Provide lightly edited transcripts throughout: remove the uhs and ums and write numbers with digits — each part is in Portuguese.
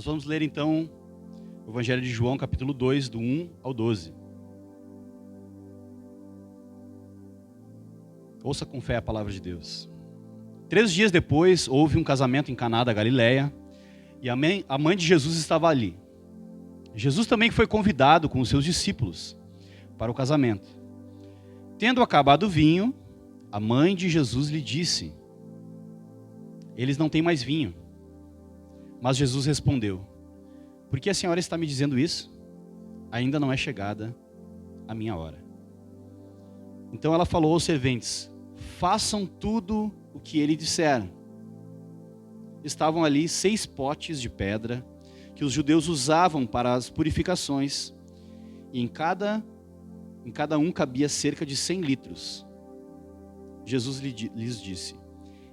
vamos ler então o Evangelho de João, capítulo 2, do 1 ao 12. Ouça com fé a palavra de Deus. 3 dias depois, houve um casamento em Caná da Galileia, e a mãe de Jesus estava ali. Jesus também foi convidado com os seus discípulos para o casamento. Tendo acabado o vinho, a mãe de Jesus lhe disse: eles não têm mais vinho. Mas Jesus respondeu: por que a senhora está me dizendo isso? Ainda não é chegada a minha hora. Então ela falou aos serventes: façam tudo o que ele disser. Estavam ali 6 potes de pedra que os judeus usavam para as purificações, e em cada um cabia cerca de 100 litros. Jesus lhes disse: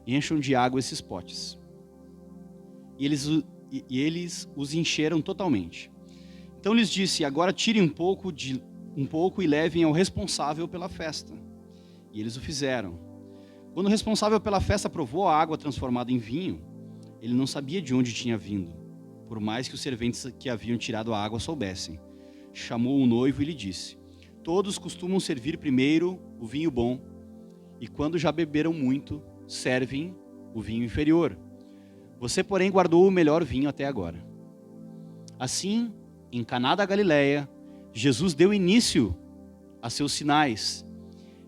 encham de água esses potes. E eles os encheram totalmente. Então lhes disse: agora tirem um pouco e levem ao responsável pela festa. E eles o fizeram. Quando o responsável pela festa provou a água transformada em vinho, ele não sabia de onde tinha vindo, por mais que os serventes que haviam tirado a água soubessem. Chamou o noivo e lhe disse: todos costumam servir primeiro o vinho bom, e quando já beberam muito, servem o vinho inferior. Você, porém, guardou o melhor vinho até agora. Assim, em Caná da Galileia, Jesus deu início a seus sinais,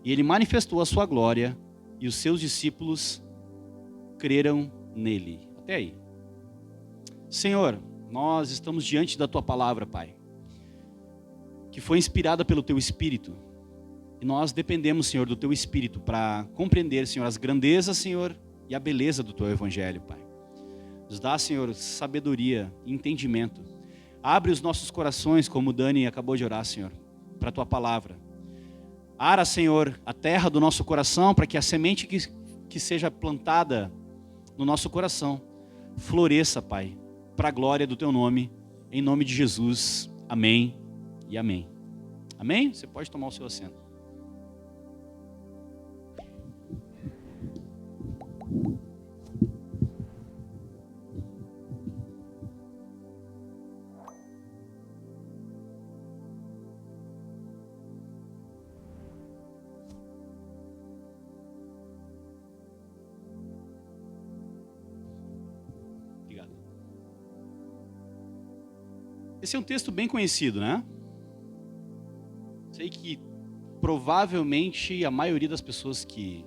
e ele manifestou a sua glória, e os seus discípulos creram nele. Até aí. Senhor, nós estamos diante da tua palavra, Pai, que foi inspirada pelo teu Espírito. E nós dependemos, Senhor, do teu Espírito para compreender, Senhor, as grandezas, Senhor, e a beleza do teu Evangelho, Pai. Nos dá, Senhor, sabedoria e entendimento. Abre os nossos corações, como o Dani acabou de orar, Senhor, para a tua palavra. Ara, Senhor, a terra do nosso coração, para que a semente que seja plantada no nosso coração floresça, Pai, para a glória do teu nome, em nome de Jesus. Amém e amém. Amém? Você pode tomar o seu assento. Esse é um texto bem conhecido, né? Sei que provavelmente a maioria das pessoas que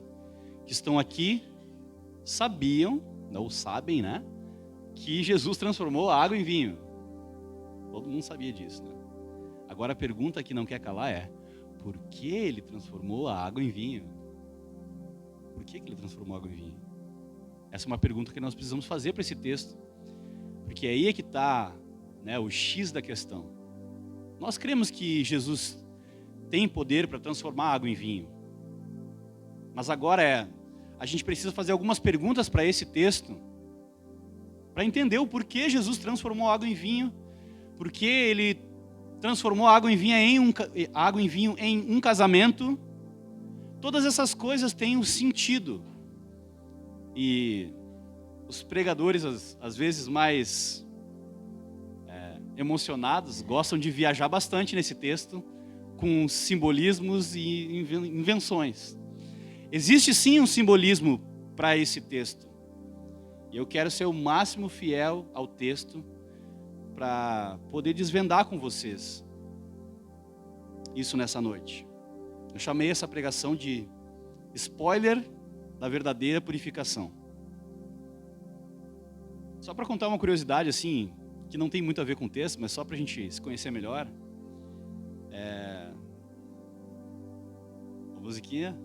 estão aqui sabiam, ou sabem, né? Que Jesus transformou a água em vinho. Todo mundo sabia disso, né? Agora a pergunta que não quer calar é: por que ele transformou a água em vinho? Por que ele transformou a água em vinho? Essa é uma pergunta que nós precisamos fazer para esse texto. Porque aí é que está, né, o X da questão. Nós cremos que Jesus tem poder para transformar a água em vinho. Mas agora a gente precisa fazer algumas perguntas para esse texto, para entender o porquê Jesus transformou a água em vinho, porque ele transformou a água em vinho em um casamento. Todas essas coisas têm um sentido. E os pregadores, às vezes mais emocionados, gostam de viajar bastante nesse texto, com simbolismos e invenções. Existe sim um simbolismo para esse texto. E eu quero ser o máximo fiel ao texto para poder desvendar com vocês isso nessa noite. Eu chamei essa pregação de spoiler da verdadeira purificação. Só para contar uma curiosidade assim, que não tem muito a ver com o texto, mas só para a gente se conhecer melhor. A musiquinha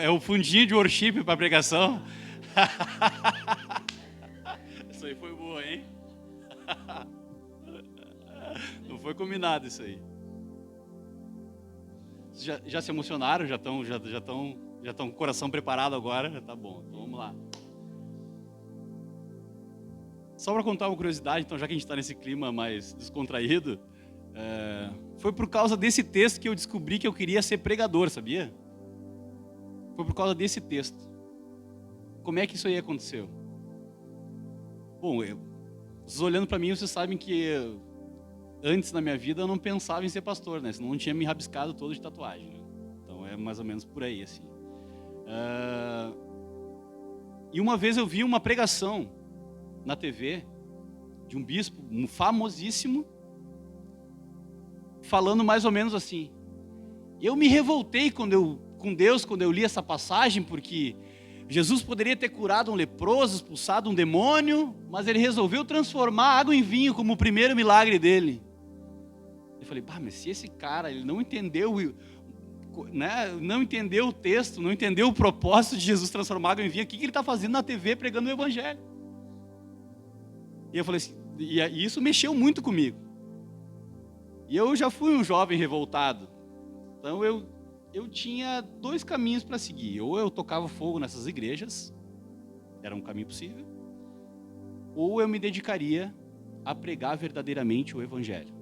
é o fundinho de worship para a pregação. Isso aí foi boa, hein? Não foi combinado isso aí. Já se emocionaram? Já estão com o coração preparado agora? Tá bom, então vamos lá. Só para contar uma curiosidade, então, já que a gente está nesse clima mais descontraído, foi por causa desse texto que eu descobri que eu queria ser pregador, sabia? Foi por causa desse texto. Como é que isso aí aconteceu? Bom, Vocês olhando para mim, vocês sabem que antes na minha vida eu não pensava em ser pastor, né? Senão não tinha me rabiscado todo de tatuagem, né? Então é mais ou menos por aí, assim. E uma vez eu vi uma pregação na TV de um bispo, um famosíssimo, falando mais ou menos assim: eu me revoltei com Deus quando eu li essa passagem, porque Jesus poderia ter curado um leproso, expulsado um demônio, mas ele resolveu transformar água em vinho como o primeiro milagre dele. Eu falei, mas se esse cara ele não entendeu, né, não entendeu o texto, não entendeu o propósito de Jesus transformar água em vinho, o que ele está fazendo na TV pregando o evangelho? E eu falei assim, e isso mexeu muito comigo. E eu já fui um jovem revoltado. Então eu tinha dois caminhos para seguir. Ou eu tocava fogo nessas igrejas, era um caminho possível, ou eu me dedicaria a pregar verdadeiramente o evangelho.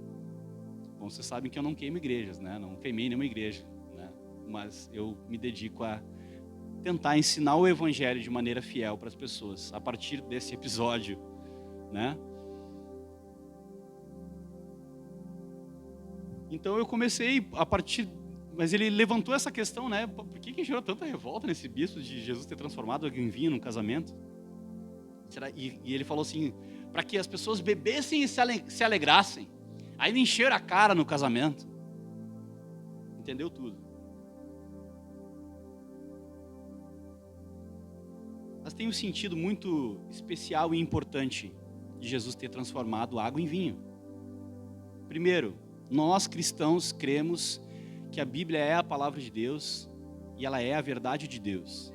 Bom, vocês sabem que eu não queimo igrejas, né? Não queimei nenhuma igreja, né? Mas eu me dedico a tentar ensinar o evangelho de maneira fiel para as pessoas, a partir desse episódio, né? Então eu comecei a partir... Mas ele levantou essa questão, né? Por que gerou tanta revolta nesse bispo de Jesus ter transformado água em vinho num casamento? E ele falou assim, para que as pessoas bebessem e se alegrassem. Aí ele encheu a cara no casamento. Entendeu tudo. Mas tem um sentido muito especial e importante de Jesus ter transformado água em vinho. Primeiro, nós cristãos cremos que a Bíblia é a palavra de Deus e ela é a verdade de Deus.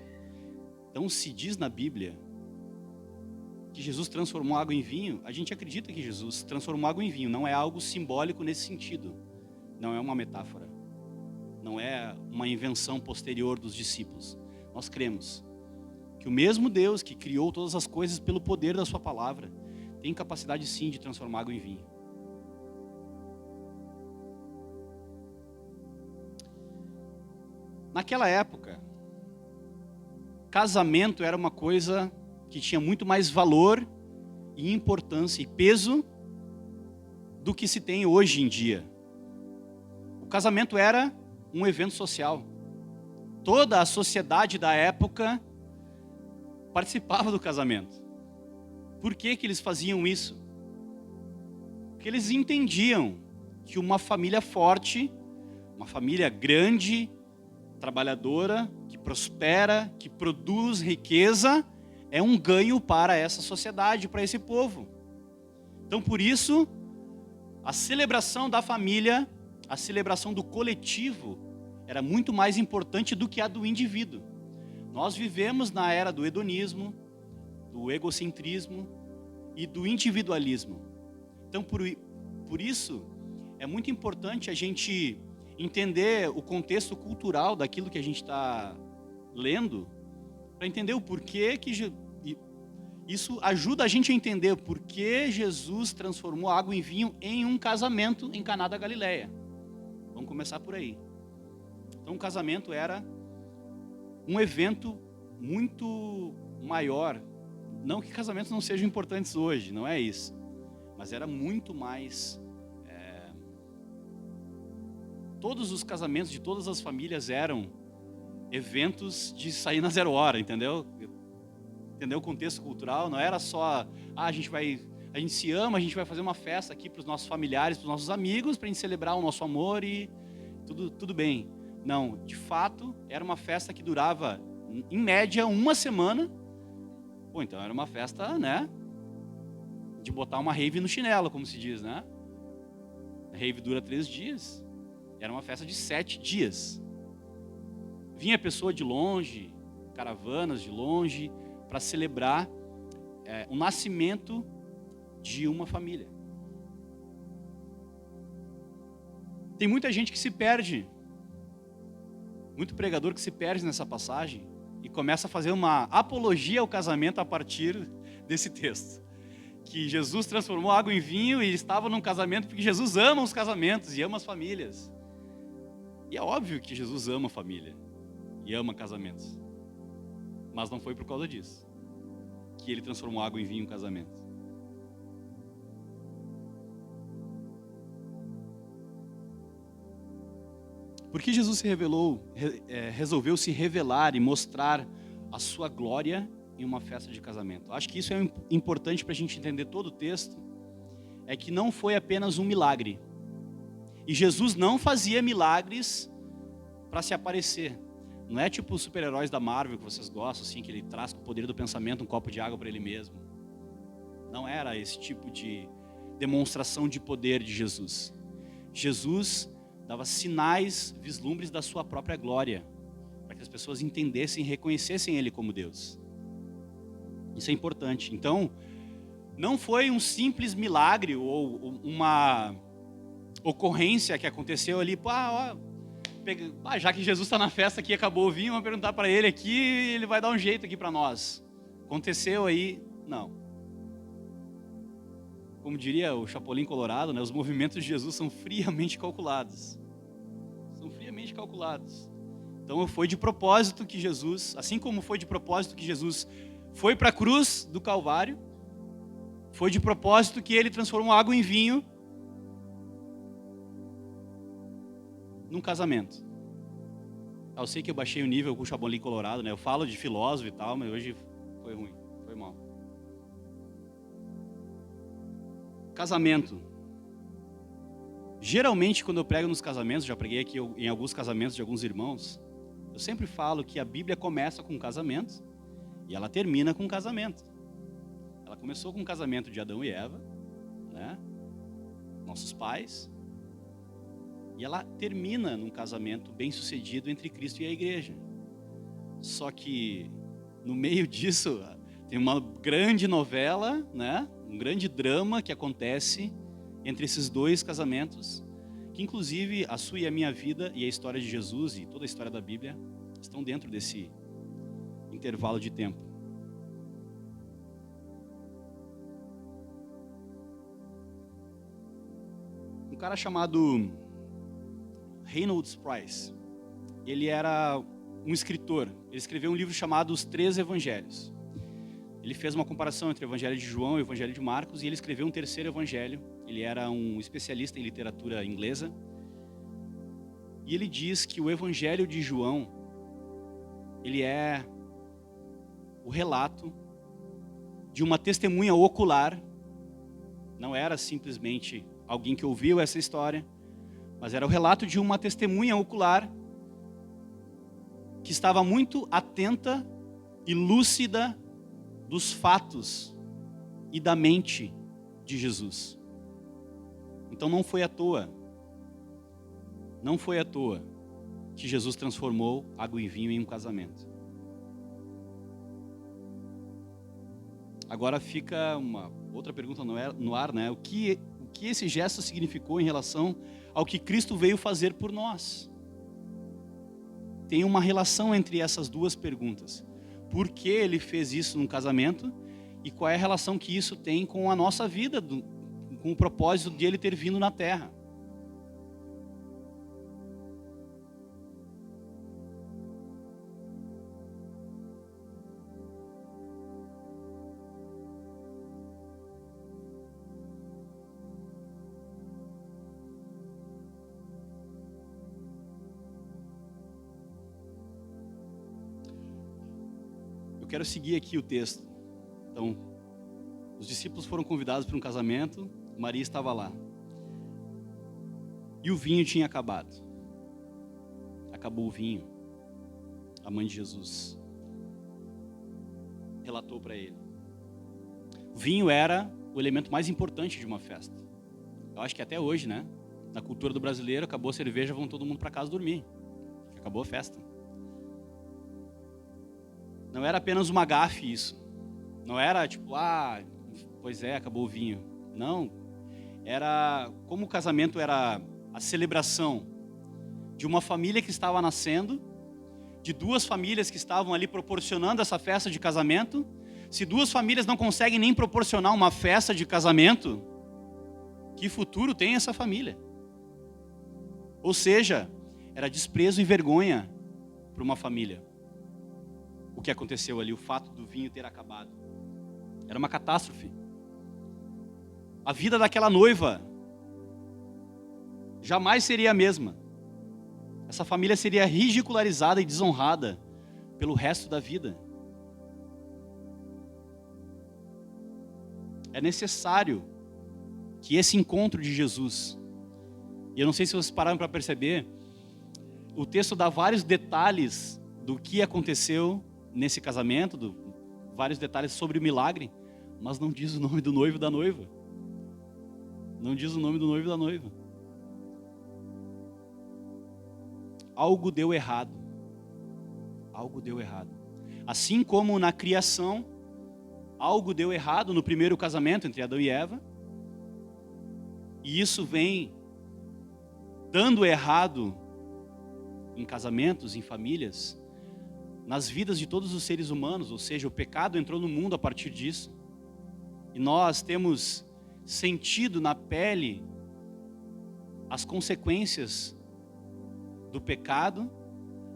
Então, se diz na Bíblia que Jesus transformou água em vinho, a gente acredita que Jesus transformou água em vinho. Não é algo simbólico nesse sentido. Não é uma metáfora. Não é uma invenção posterior dos discípulos. Nós cremos que o mesmo Deus que criou todas as coisas pelo poder da sua palavra tem capacidade sim de transformar água em vinho. Naquela época, casamento era uma coisa que tinha muito mais valor e importância e peso do que se tem hoje em dia. O casamento era um evento social. Toda a sociedade da época participava do casamento. Por que eles faziam isso? Porque eles entendiam que uma família forte, uma família grande, trabalhadora, que prospera, que produz riqueza, é um ganho para essa sociedade, para esse povo. Então, por isso, a celebração da família, a celebração do coletivo, era muito mais importante do que a do indivíduo. Nós vivemos na era do hedonismo, do egocentrismo e do individualismo. Então, por isso, é muito importante a gente entender o contexto cultural daquilo que a gente está lendo, para entender o porquê que... Isso ajuda a gente a entender o porquê Jesus transformou a água em vinho em um casamento em Caná da Galileia. Vamos começar por aí. Então, o casamento era um evento muito maior. Não que casamentos não sejam importantes hoje, não é isso. Mas era muito mais... Todos os casamentos de todas as famílias eram eventos de sair na 0 hora, entendeu? Entendeu o contexto cultural? Não era só, a gente se ama, a gente vai fazer uma festa aqui para os nossos familiares, para os nossos amigos, para a gente celebrar o nosso amor e tudo bem. Não, de fato, era uma festa que durava, em média, 1 semana. Pô, então era uma festa, né? De botar uma rave no chinelo, como se diz, né? A rave dura 3 dias. Era uma festa de 7 dias. Vinha pessoa de longe, caravanas de longe, para celebrar o nascimento de uma família. Tem muita gente que se perde, muito pregador que se perde nessa passagem e começa a fazer uma apologia ao casamento a partir desse texto. Que Jesus transformou água em vinho e estava num casamento porque Jesus ama os casamentos e ama as famílias. E é óbvio que Jesus ama a família e ama casamentos. Mas não foi por causa disso que ele transformou água em vinho em casamento. Por que Jesus resolveu se revelar e mostrar a sua glória em uma festa de casamento? Acho que isso é importante para a gente entender todo o texto, é que não foi apenas um milagre. E Jesus não fazia milagres para se aparecer. Não é tipo os super-heróis da Marvel que vocês gostam, assim, que ele traz com o poder do pensamento um copo de água para ele mesmo. Não era esse tipo de demonstração de poder de Jesus. Jesus dava sinais, vislumbres da sua própria glória, para que as pessoas entendessem e reconhecessem Ele como Deus. Isso é importante. Então, não foi um simples milagre ou uma ocorrência que aconteceu ali, já que Jesus está na festa aqui, acabou o vinho, vamos perguntar para ele aqui, ele vai dar um jeito aqui para nós. Aconteceu aí? Não. Como diria o Chapolin Colorado, né, os movimentos de Jesus são friamente calculados. São friamente calculados. Então foi de propósito que Jesus, assim como foi de propósito que Jesus foi para a cruz do Calvário, foi de propósito que ele transformou água em vinho num casamento. Eu sei que eu baixei o nível com o Chapolin Colorado, né? Eu falo de filósofo e tal, mas hoje foi ruim, foi mal. Casamento. Geralmente, quando eu prego nos casamentos, já preguei aqui em alguns casamentos de alguns irmãos, eu sempre falo que a Bíblia começa com um casamento e ela termina com um casamento. Ela começou com o casamento de Adão e Eva, né? Nossos pais. E ela termina num casamento bem-sucedido entre Cristo e a igreja. Só que no meio disso tem uma grande novela, né? Um grande drama que acontece entre esses dois casamentos, que inclusive a sua e a minha vida e a história de Jesus e toda a história da Bíblia estão dentro desse intervalo de tempo. Um cara chamado Reynolds Price, ele era um escritor. Ele escreveu um livro chamado Os Três Evangelhos. Ele fez uma comparação entre o Evangelho de João e o Evangelho de Marcos, e ele escreveu um terceiro evangelho. Ele era um especialista em literatura inglesa. E ele diz que o Evangelho de João, ele é o relato de uma testemunha ocular. Não era simplesmente alguém que ouviu essa história, mas era o relato de uma testemunha ocular que estava muito atenta e lúcida dos fatos e da mente de Jesus. Então não foi à toa que Jesus transformou água em vinho em um casamento. Agora fica uma outra pergunta no ar, né? O que esse gesto significou em relação ao que Cristo veio fazer por nós? Tem uma relação entre essas duas perguntas. Por que ele fez isso num casamento? E qual é a relação que isso tem com a nossa vida, com o propósito de ele ter vindo na terra? Eu quero seguir aqui o texto. Então, os discípulos foram convidados para um casamento, Maria estava lá. E o vinho tinha acabado. Acabou o vinho. A mãe de Jesus relatou para ele. O vinho era o elemento mais importante de uma festa. Eu acho que até hoje, né? Na cultura do brasileiro, acabou a cerveja, vão todo mundo para casa dormir. Acabou a festa. Não era apenas uma gafe isso. Não era tipo, pois é, acabou o vinho. Não. Era como o casamento era a celebração de uma família que estava nascendo, de duas famílias que estavam ali proporcionando essa festa de casamento. Se duas famílias não conseguem nem proporcionar uma festa de casamento, que futuro tem essa família? Ou seja, era desprezo e vergonha para uma família. O que aconteceu ali, o fato do vinho ter acabado. Era uma catástrofe. A vida daquela noiva jamais seria a mesma. essa família seria ridicularizada e desonrada pelo resto da vida. É necessário que esse encontro de Jesus, e eu não sei se vocês pararam para perceber, o texto dá vários detalhes do que aconteceu nesse casamento, vários detalhes sobre o milagre, mas não diz o nome do noivo e da noiva. Não diz o nome do noivo e da noiva. Algo deu errado. Algo deu errado. Assim como na criação, algo deu errado no primeiro casamento entre Adão e Eva, e isso vem dando errado em casamentos, em famílias, nas vidas de todos os seres humanos, ou seja, o pecado entrou no mundo a partir disso. E nós temos sentido na pele as consequências do pecado,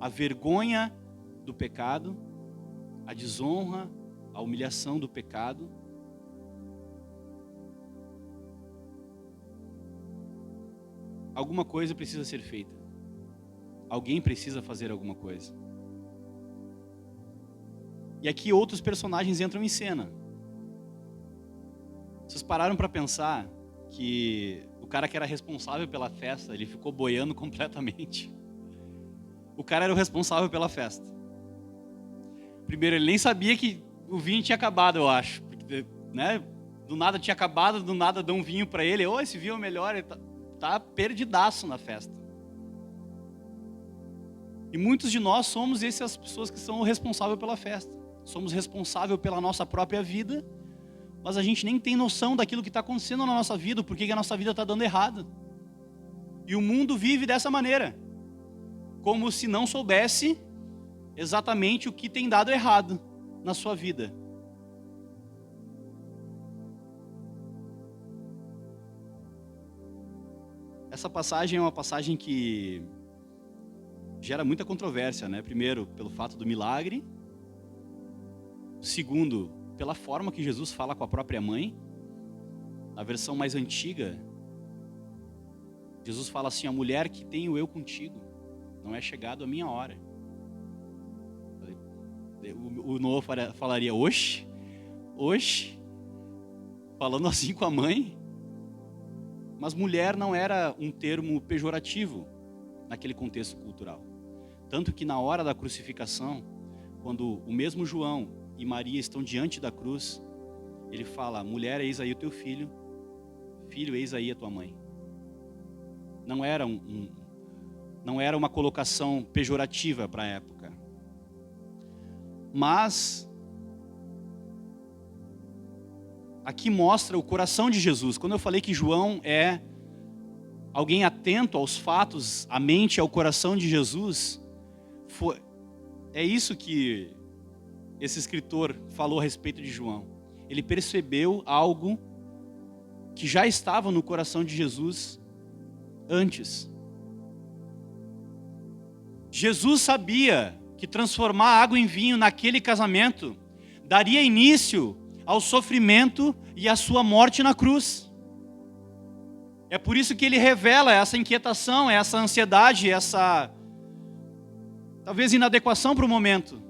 a vergonha do pecado, a desonra, a humilhação do pecado. Alguma coisa precisa ser feita. Alguém precisa fazer alguma coisa. E aqui outros personagens entram em cena. Vocês pararam para pensar que o cara que era responsável pela festa, ele ficou boiando completamente. O cara era o responsável pela festa. Primeiro, ele nem sabia que o vinho tinha acabado, eu acho. Porque, né, do nada tinha acabado, do nada dão um vinho para ele. Oh, esse vinho é o melhor, ele tá perdidaço na festa. E muitos de nós somos essas pessoas que são o responsável pela festa. Somos responsáveis pela nossa própria vida, mas a gente nem tem noção daquilo que está acontecendo na nossa vida, porque que a nossa vida está dando errado. E o mundo vive dessa maneira, como se não soubesse exatamente o que tem dado errado na sua vida. Essa passagem é uma passagem que gera muita controvérsia, né? Primeiro, pelo fato do milagre. Segundo, pela forma que Jesus fala com a própria mãe. Na versão mais antiga, Jesus fala assim: a mulher que tenho eu contigo, não é chegado a minha hora. O Noah falaria: oxe, falando assim com a mãe. Mas mulher não era um termo pejorativo naquele contexto cultural. Tanto que na hora da crucificação, quando o mesmo João e Maria estão diante da cruz, ele fala: mulher, eis aí o teu filho, filho, eis aí a tua mãe. Não era uma colocação pejorativa para a época. Mas aqui mostra o coração de Jesus. Quando eu falei que João é alguém atento aos fatos, a mente, ao coração de Jesus, é isso que esse escritor falou a respeito de João. Ele percebeu algo que já estava no coração de Jesus antes. Jesus sabia que transformar água em vinho naquele casamento daria início ao sofrimento e à sua morte na cruz. É por isso que ele revela essa inquietação, essa ansiedade, essa talvez inadequação para o momento.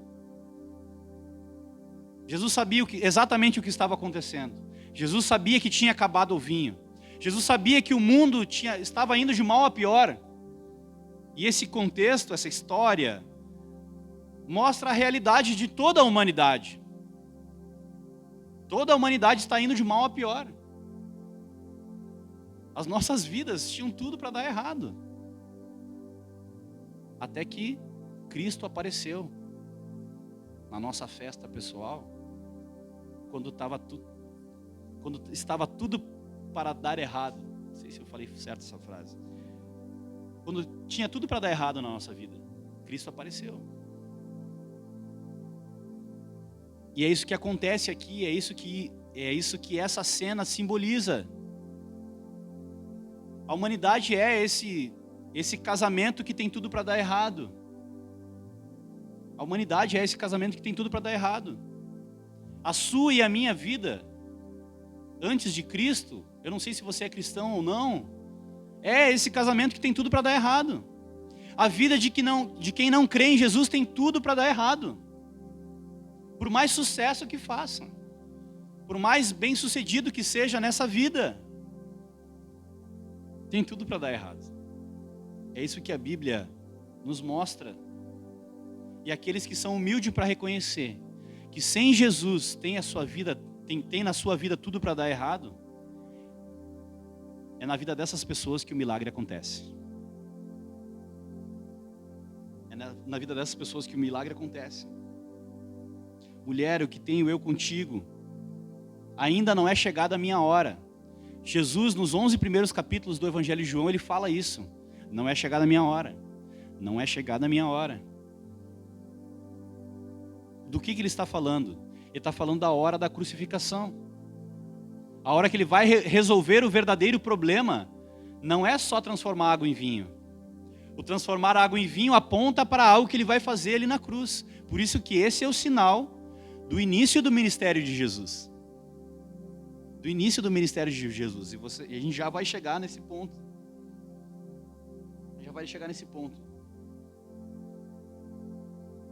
Jesus sabia exatamente o que estava acontecendo. Jesus sabia que tinha acabado o vinho. Jesus sabia que o mundo estava indo de mal a pior. E esse contexto, essa história, mostra a realidade de toda a humanidade. Toda a humanidade está indo de mal a pior. As nossas vidas tinham tudo para dar errado. Até que Cristo apareceu na nossa festa pessoal, quando estava tudo para dar errado. Não sei se eu falei certo essa frase. Quando tinha tudo para dar errado na nossa vida, Cristo apareceu. E é isso que acontece aqui, é isso que essa cena simboliza. A humanidade é esse casamento que tem tudo para dar errado. A humanidade é esse casamento que tem tudo para dar errado. A sua e a minha vida, antes de Cristo, eu não sei se você é cristão ou não, é esse casamento que tem tudo para dar errado. A vida de quem não crê em Jesus tem tudo para dar errado. Por mais sucesso que faça, por mais bem sucedido que seja nessa vida, tem tudo para dar errado. É isso que a Bíblia nos mostra. E aqueles que são humildes para reconhecer que sem Jesus tem na sua vida tudo para dar errado, é na vida dessas pessoas que o milagre acontece. É na vida dessas pessoas que o milagre acontece. Mulher, o que tenho eu contigo, ainda não é chegada a minha hora. Jesus, nos 11 primeiros capítulos do Evangelho de João, ele fala isso. Não é chegada a minha hora. Não é chegada a minha hora. Do que ele está falando? Ele está falando da hora da crucificação. A hora que ele vai resolver o verdadeiro problema, não é só transformar água em vinho. O transformar a água em vinho aponta para algo que ele vai fazer ali na cruz. Por isso que esse é o sinal do início do ministério de Jesus. Do início do ministério de Jesus. E a gente já vai chegar nesse ponto.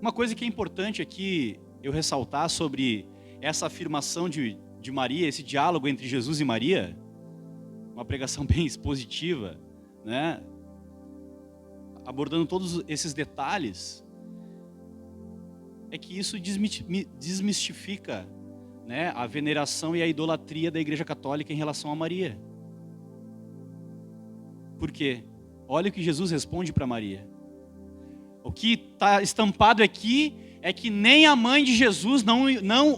Uma coisa que é importante aqui eu ressaltar sobre essa afirmação de Maria, esse diálogo entre Jesus e Maria, uma pregação bem expositiva, né? Abordando todos esses detalhes, é que isso desmistifica, né, a veneração e a idolatria da Igreja Católica em relação a Maria. Por quê? Olha o que Jesus responde para Maria. O que está estampado aqui é que nem a mãe de Jesus não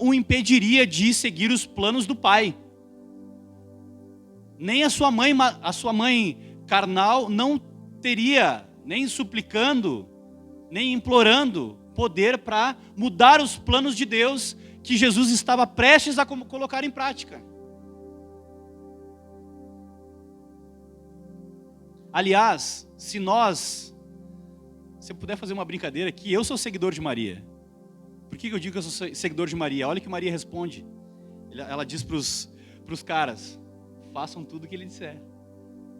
o impediria de seguir os planos do Pai. Nem a sua mãe carnal não teria, nem suplicando, nem implorando poder para mudar os planos de Deus que Jesus estava prestes a colocar em prática. Aliás, se eu puder fazer uma brincadeira aqui, eu sou seguidor de Maria. Por que eu digo que eu sou seguidor de Maria? Olha o que Maria responde. Ela diz para os caras: façam tudo o que ele disser.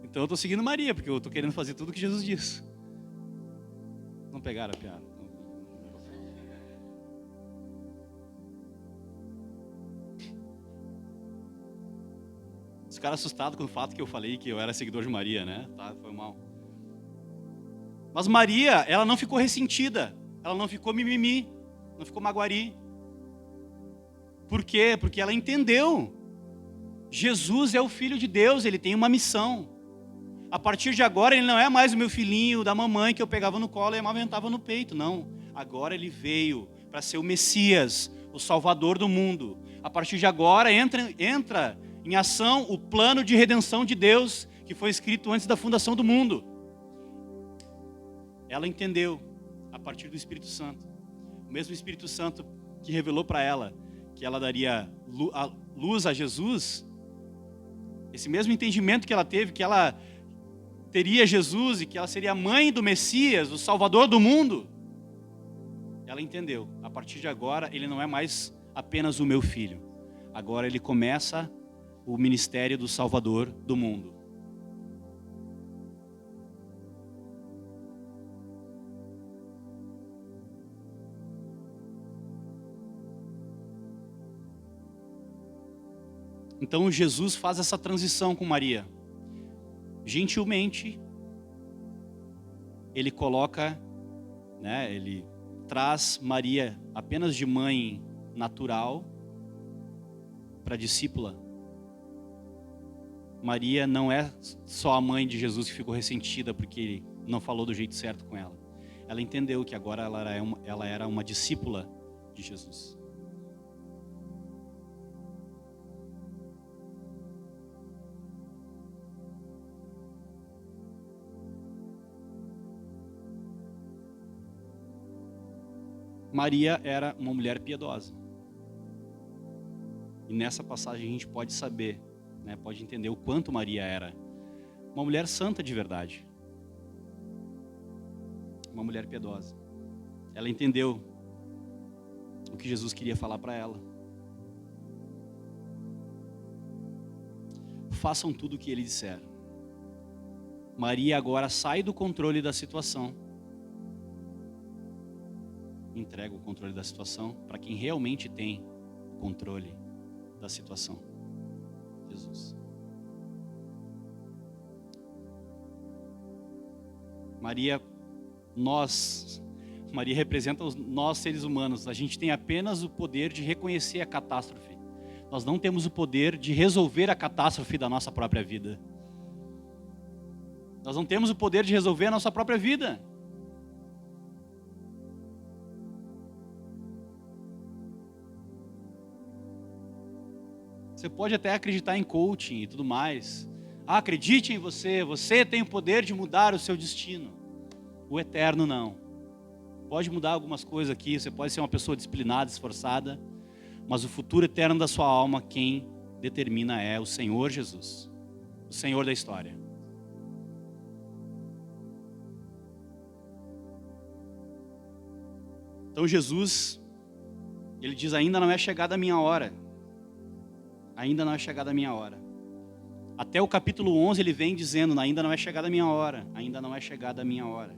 Então eu estou seguindo Maria, porque eu estou querendo fazer tudo o que Jesus disse. Não pegaram a piada? Os caras assustados com o fato que eu falei que eu era seguidor de Maria, né? Tá, foi mal. Mas Maria, ela não ficou ressentida. Ela não ficou mimimi. Não ficou maguari. Por quê? Porque ela entendeu. Jesus é o Filho de Deus, ele tem uma missão. A partir de agora, ele não é mais o meu filhinho da mamãe que eu pegava no colo e amamentava no peito. Não. Agora ele veio para ser o Messias, o Salvador do mundo. A partir de agora, entra em ação o plano de redenção de Deus, que foi escrito antes da fundação do mundo. Ela entendeu, a partir do Espírito Santo. O mesmo Espírito Santo que revelou para ela que ela daria luz a Jesus, esse mesmo entendimento que ela teve, que ela teria Jesus e que ela seria a mãe do Messias, o Salvador do mundo, ela entendeu. A partir de agora, ele não é mais apenas o meu filho. Agora ele começa o ministério do Salvador do mundo. Então Jesus faz essa transição com Maria. Gentilmente, ele coloca, né, ele traz Maria apenas de mãe natural para discípula. Maria não é só a mãe de Jesus que ficou ressentida porque ele não falou do jeito certo com ela. Ela entendeu que agora ela era uma discípula de Jesus. Maria era uma mulher piedosa. E nessa passagem a gente pode saber, né, pode entender o quanto Maria era uma mulher santa de verdade. Uma mulher piedosa. Ela entendeu o que Jesus queria falar para ela. Façam tudo o que ele disser. Maria agora sai do controle da situação entrega o controle da situação para quem realmente tem o controle da situação. Jesus. Maria representa nós seres humanos. A gente tem apenas o poder de reconhecer a catástrofe. Nós não temos o poder de resolver a catástrofe da nossa própria vida. Nós não temos o poder de resolver a nossa própria vida. Você pode até acreditar em coaching e tudo mais. Acredite em você, você tem o poder de mudar o seu destino. O eterno não. Pode mudar algumas coisas aqui, você pode ser uma pessoa disciplinada, esforçada, mas o futuro eterno da sua alma, quem determina é o Senhor Jesus, o Senhor da história. Então Jesus, ele diz, ainda não é chegada a minha hora. Ainda não é chegada a minha hora. Até o capítulo 11 ele vem dizendo, ainda não é chegada a minha hora, ainda não é chegada a minha hora.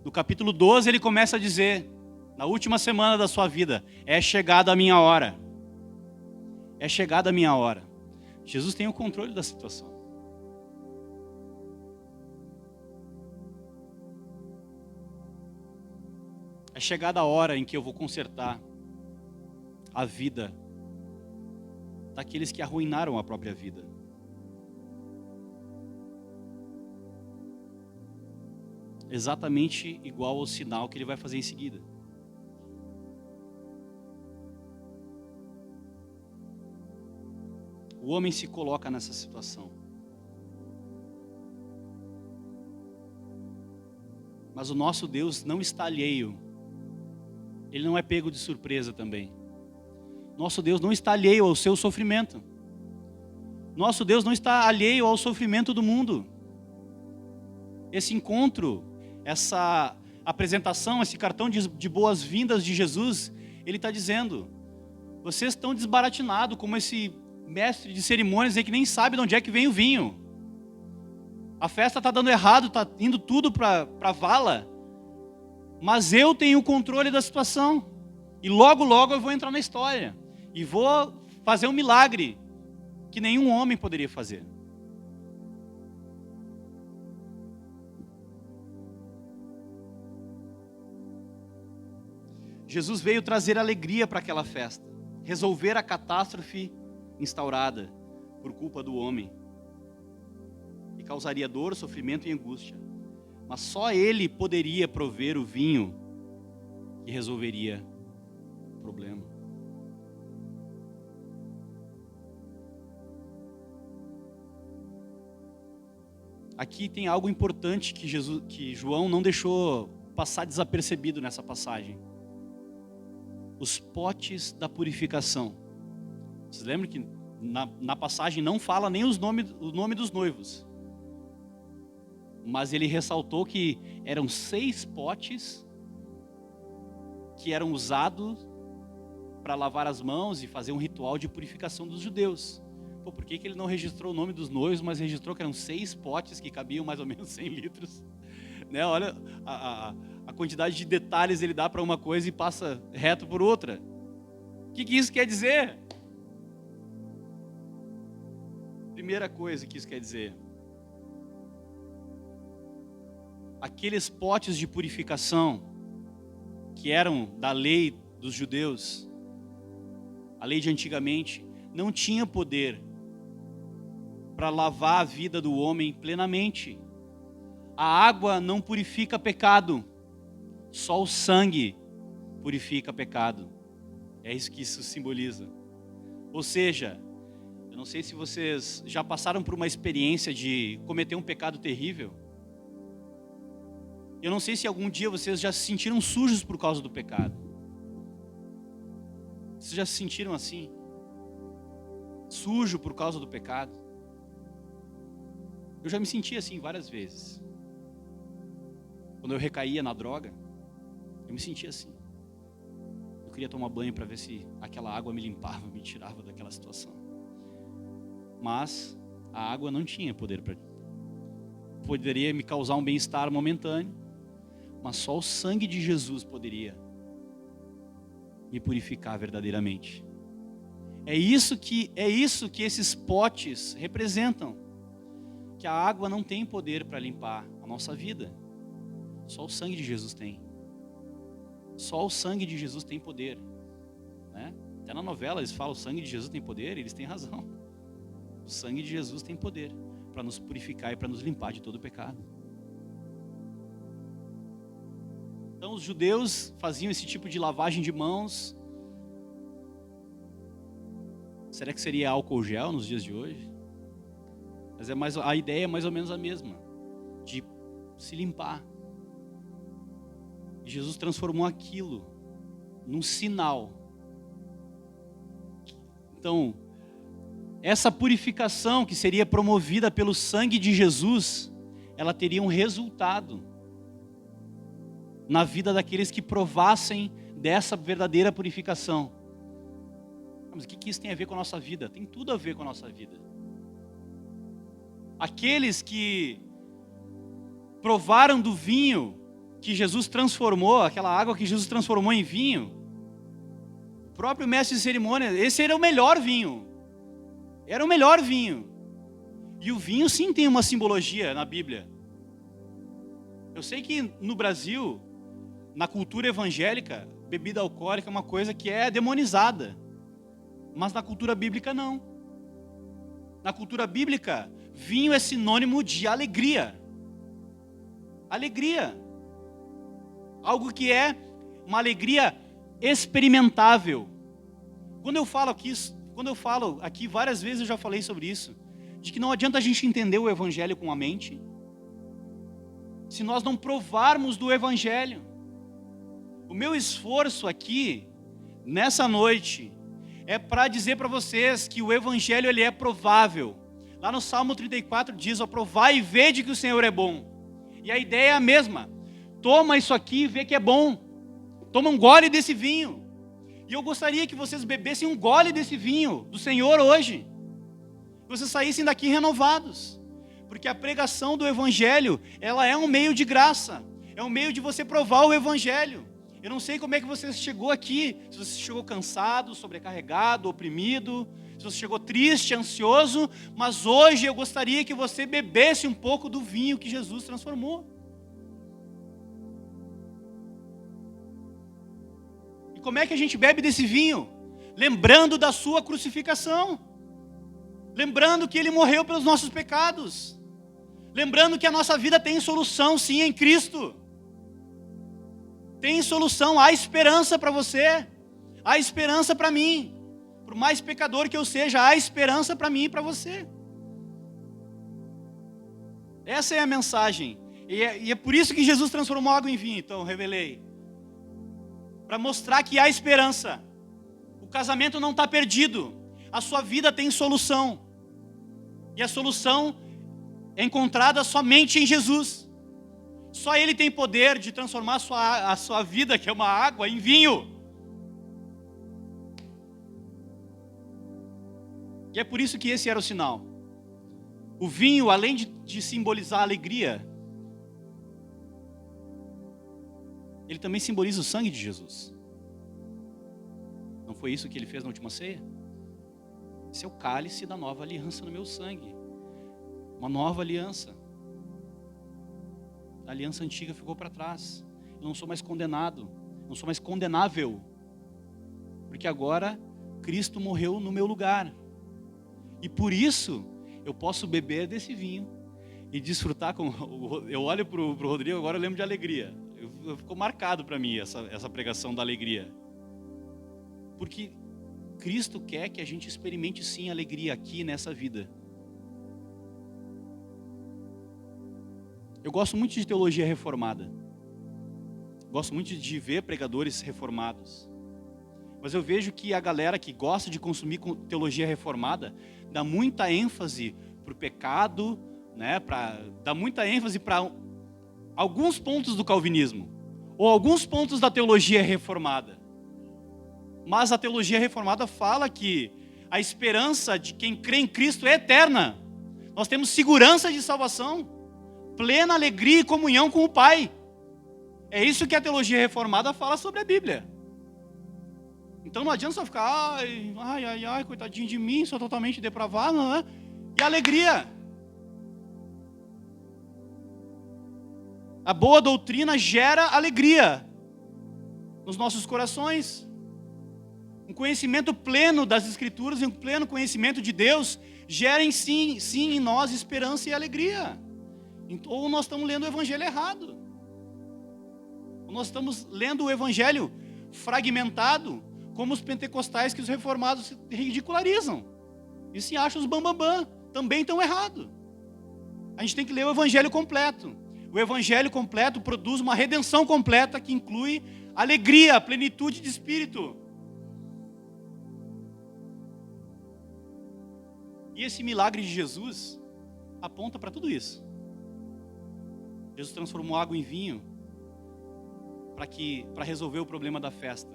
No capítulo 12 ele começa a dizer, na última semana da sua vida, é chegada a minha hora. É chegada a minha hora. Jesus tem o controle da situação. É chegada a hora em que eu vou consertar a vida daqueles que arruinaram a própria vida. Exatamente igual ao sinal que ele vai fazer em seguida. O homem se coloca nessa situação. Mas o nosso Deus não está alheio. Ele não é pego de surpresa também. Nosso Deus não está alheio ao seu sofrimento. Nosso Deus não está alheio ao sofrimento do mundo. Esse encontro, essa apresentação, esse cartão de boas-vindas de Jesus, ele está dizendo, vocês estão desbaratinados como esse mestre de cerimônias aí que nem sabe de onde é que vem o vinho. A festa está dando errado, está indo tudo para a vala, mas eu tenho o controle da situação. E logo, logo eu vou entrar na história. E vou fazer um milagre que nenhum homem poderia fazer. Jesus veio trazer alegria para aquela festa, resolver a catástrofe instaurada por culpa do homem, que causaria dor, sofrimento e angústia. Mas só Ele poderia prover o vinho que resolveria o problema. Aqui tem algo importante que João não deixou passar desapercebido nessa passagem. Os potes da purificação. Vocês lembram que na passagem não fala nem o nome dos noivos. Mas ele ressaltou que eram 6 potes que eram usados para lavar as mãos e fazer um ritual de purificação dos judeus. Pô, por que ele não registrou o nome dos noivos, mas registrou que eram 6 potes que cabiam mais ou menos 100 litros? Né? Olha a quantidade de detalhes ele dá para uma coisa e passa reto por outra. O que isso quer dizer? Primeira coisa que isso quer dizer. Aqueles potes de purificação que eram da lei dos judeus, a lei de antigamente, não tinha poder para lavar a vida do homem plenamente. A água não purifica pecado, só o sangue purifica pecado. É isso que isso simboliza. Ou seja, eu não sei se vocês já passaram por uma experiência de cometer um pecado terrível. Eu não sei se algum dia vocês já se sentiram sujos por causa do pecado. Vocês já se sentiram assim? Sujo por causa do pecado? Eu já me senti assim várias vezes. Quando eu recaía na droga, eu me sentia assim. Eu queria tomar banho para ver se aquela água me limpava, me tirava daquela situação. Mas a água não tinha poder para... Poderia me causar um bem-estar momentâneo, mas só o sangue de Jesus poderia me purificar verdadeiramente. É isso que esses potes representam. Que a água não tem poder para limpar a nossa vida. Só o sangue de Jesus tem. Só o sangue de Jesus tem poder, né? Até na novela eles falam: o sangue de Jesus tem poder, e eles têm razão. O sangue de Jesus tem poder para nos purificar e para nos limpar de todo o pecado. Então os judeus faziam esse tipo de lavagem de mãos. Será que seria álcool gel nos dias de hoje? Mas a ideia é mais ou menos a mesma, de se limpar. E Jesus transformou aquilo num sinal. Então, essa purificação que seria promovida pelo sangue de Jesus, ela teria um resultado na vida daqueles que provassem dessa verdadeira purificação. Mas o que isso tem a ver com a nossa vida? Tem tudo a ver com a nossa vida. Aqueles que provaram do vinho que Jesus transformou, aquela água que Jesus transformou em vinho, o próprio mestre de cerimônia, esse era o melhor vinho. Era o melhor vinho. E o vinho sim tem uma simbologia na Bíblia. Eu sei que no Brasil, na cultura evangélica, bebida alcoólica é uma coisa que é demonizada. Mas na cultura bíblica não. Na cultura bíblica, vinho é sinônimo de alegria. Alegria. Algo que é uma alegria experimentável. Quando eu falo aqui, várias vezes eu já falei sobre isso, de que não adianta a gente entender o evangelho com a mente, se nós não provarmos do evangelho. O meu esforço aqui, nessa noite, é para dizer para vocês que o evangelho ele é provável. Lá no Salmo 34 diz: ó, provai e vede que o Senhor é bom. E a ideia é a mesma. Toma isso aqui e vê que é bom. Toma um gole desse vinho. E eu gostaria que vocês bebessem um gole desse vinho do Senhor hoje. Que vocês saíssem daqui renovados. Porque a pregação do evangelho, ela é um meio de graça. É um meio de você provar o evangelho. Eu não sei como é que você chegou aqui. Se você chegou cansado, sobrecarregado, oprimido. Se você chegou triste, ansioso. Mas hoje eu gostaria que você bebesse um pouco do vinho que Jesus transformou. E como é que a gente bebe desse vinho? Lembrando da sua crucificação. Lembrando que Ele morreu pelos nossos pecados. Lembrando que a nossa vida tem solução sim em Cristo. Tem solução, há esperança para você, há esperança para mim. Por mais pecador que eu seja, há esperança para mim e para você. Essa é a mensagem. E é por isso que Jesus transformou água em vinho, então revelei. Para mostrar que há esperança. O casamento não está perdido. A sua vida tem solução. E a solução é encontrada somente em Jesus. Só Ele tem poder de transformar a sua vida, que é uma água, em vinho. E é por isso que esse era o sinal. O vinho, além de simbolizar a alegria, ele também simboliza o sangue de Jesus. Não foi isso que Ele fez na última ceia? Esse é o cálice da nova aliança no meu sangue. Uma nova aliança. A aliança antiga ficou para trás. Eu não sou mais condenado. Não sou mais condenável. Porque agora Cristo morreu no meu lugar. E por isso eu posso beber desse vinho e desfrutar. Eu olho para o Rodrigo, agora eu lembro de alegria. Ficou marcado para mim essa pregação da alegria. Porque Cristo quer que a gente experimente sim alegria aqui nessa vida. Eu gosto muito de teologia reformada. Gosto muito de ver pregadores reformados. Mas eu vejo que a galera que gosta de consumir teologia reformada dá muita ênfase para o pecado, né? Dá muita ênfase para alguns pontos do calvinismo ou alguns pontos da teologia reformada. Mas a teologia reformada fala que a esperança de quem crê em Cristo é eterna. Nós temos segurança de salvação, plena alegria e comunhão com o Pai. É isso que a teologia reformada fala sobre a Bíblia. Então não adianta só ficar, ai, coitadinho de mim, sou totalmente depravado, né? E alegria. A boa doutrina gera alegria nos nossos corações. Um conhecimento pleno das Escrituras e um pleno conhecimento de Deus gerem sim em nós esperança e alegria. Ou nós estamos lendo o Evangelho errado. Ou nós estamos lendo o Evangelho fragmentado, como os pentecostais que os reformados se ridicularizam. E se acham os bambambam. Também estão errados. A gente tem que ler o Evangelho completo. O Evangelho completo produz uma redenção completa que inclui alegria, plenitude de espírito. E esse milagre de Jesus aponta para tudo isso. Jesus transformou água em vinho para resolver o problema da festa.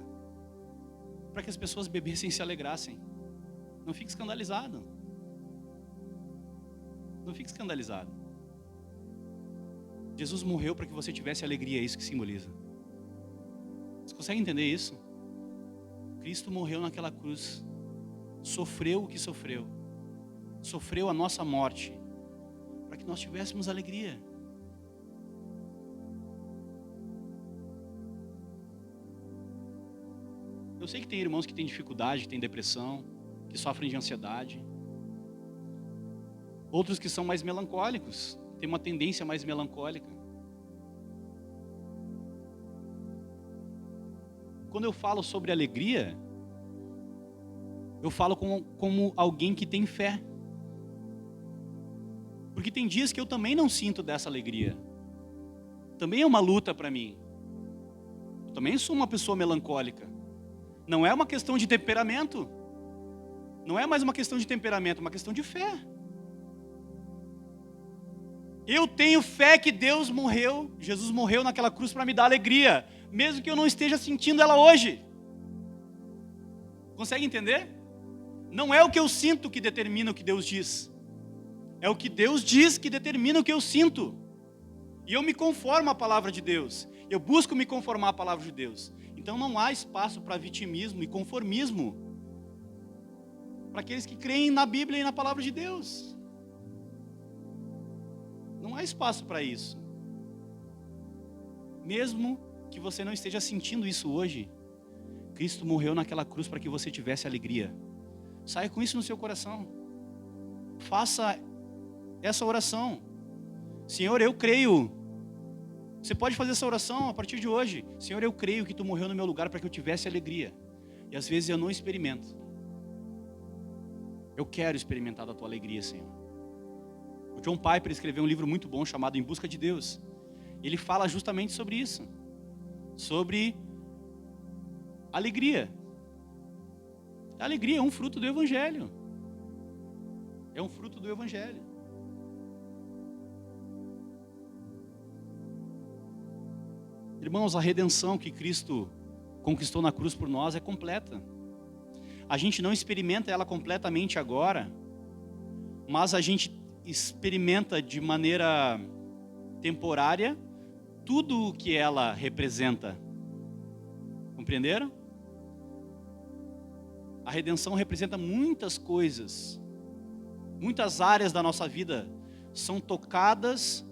Para que as pessoas bebessem e se alegrassem. Não fique escandalizado. Não fique escandalizado. Jesus morreu para que você tivesse alegria, é isso que simboliza. Você consegue entender isso? Cristo morreu naquela cruz, sofreu o que sofreu, sofreu a nossa morte, para que nós tivéssemos alegria. Eu sei que tem irmãos que têm dificuldade, que têm depressão, que sofrem de ansiedade. Outros que são mais melancólicos, têm uma tendência mais melancólica. Quando eu falo sobre alegria, eu falo como alguém que tem fé. Porque tem dias que eu também não sinto dessa alegria. Também é uma luta para mim. Eu também sou uma pessoa melancólica. Não é uma questão de temperamento. Não é mais uma questão de temperamento, é uma questão de fé. Eu tenho fé que Deus morreu, Jesus morreu naquela cruz para me dar alegria, mesmo que eu não esteja sentindo ela hoje. Consegue entender? Não é o que eu sinto que determina o que Deus diz. É o que Deus diz que determina o que eu sinto. E eu me conformo à palavra de Deus. Eu busco me conformar à palavra de Deus. Então não há espaço para vitimismo e conformismo para aqueles que creem na Bíblia e na palavra de Deus. Não há espaço para isso. Mesmo que você não esteja sentindo isso hoje, Cristo morreu naquela cruz para que você tivesse alegria. Saia com isso no seu coração. Faça essa oração. Senhor, eu creio. Você pode fazer essa oração a partir de hoje. Senhor, eu creio que Tu morreu no meu lugar para que eu tivesse alegria. E às vezes eu não experimento. Eu quero experimentar da Tua alegria, Senhor. O John Piper escreveu um livro muito bom chamado Em Busca de Deus. Ele fala justamente sobre isso. Sobre alegria. A alegria é um fruto do Evangelho. É um fruto do Evangelho. Irmãos, a redenção que Cristo conquistou na cruz por nós é completa. A gente não experimenta ela completamente agora, mas a gente experimenta de maneira temporária tudo o que ela representa. Compreenderam? A redenção representa muitas coisas. Muitas áreas da nossa vida são tocadas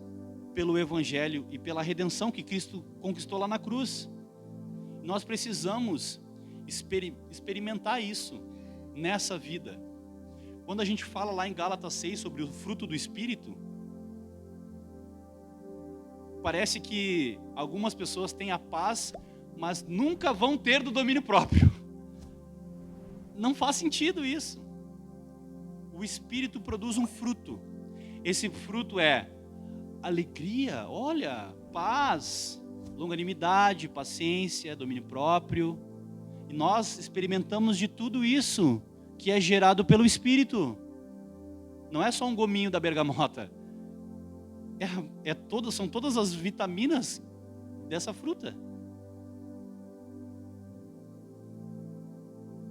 pelo Evangelho e pela redenção que Cristo conquistou lá na cruz. Nós precisamos experimentar isso nessa vida. Quando a gente fala lá em Gálatas 6 sobre o fruto do Espírito, parece que algumas pessoas têm a paz, mas nunca vão ter do domínio próprio. Não faz sentido isso. O Espírito produz um fruto. Esse fruto é alegria, olha, paz, longanimidade, paciência, domínio próprio. E nós experimentamos de tudo isso que é gerado pelo Espírito. Não é só um gominho da bergamota. São todas as vitaminas dessa fruta.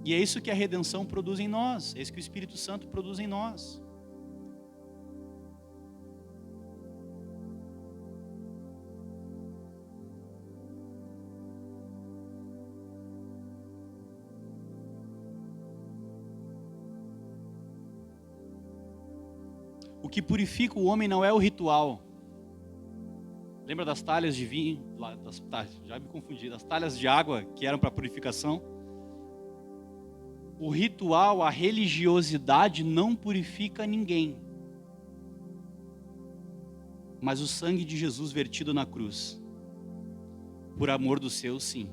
E é isso que a redenção produz em nós. É isso que o Espírito Santo produz em nós. que purifica o homem não é o ritual. Lembra das talhas de vinho? Já me confundi. Das talhas de água que eram para purificação? O ritual, a religiosidade não purifica ninguém. Mas o sangue de Jesus vertido na cruz, por amor dos seus, sim.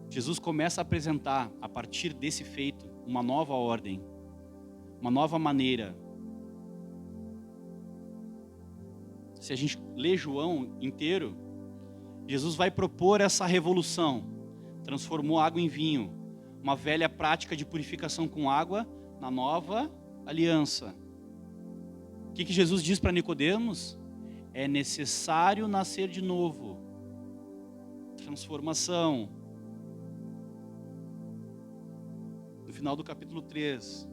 Jesus começa a apresentar, a partir desse feito, uma nova ordem, uma nova maneira. Se a gente lê João inteiro, Jesus vai propor essa revolução. Transformou água em vinho, uma velha prática de purificação com água na nova aliança. O que Jesus diz para Nicodemos? É necessário nascer de novo. Transformação. No final do capítulo 3.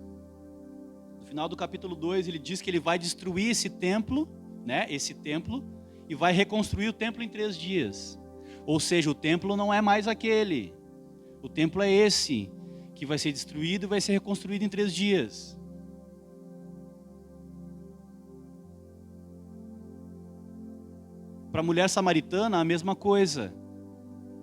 No final do capítulo 2, ele diz que ele vai destruir esse templo, e vai reconstruir o templo em 3 dias. Ou seja, o templo não é mais aquele. O templo é esse, que vai ser destruído e vai ser reconstruído em 3 dias. Para a mulher samaritana, a mesma coisa.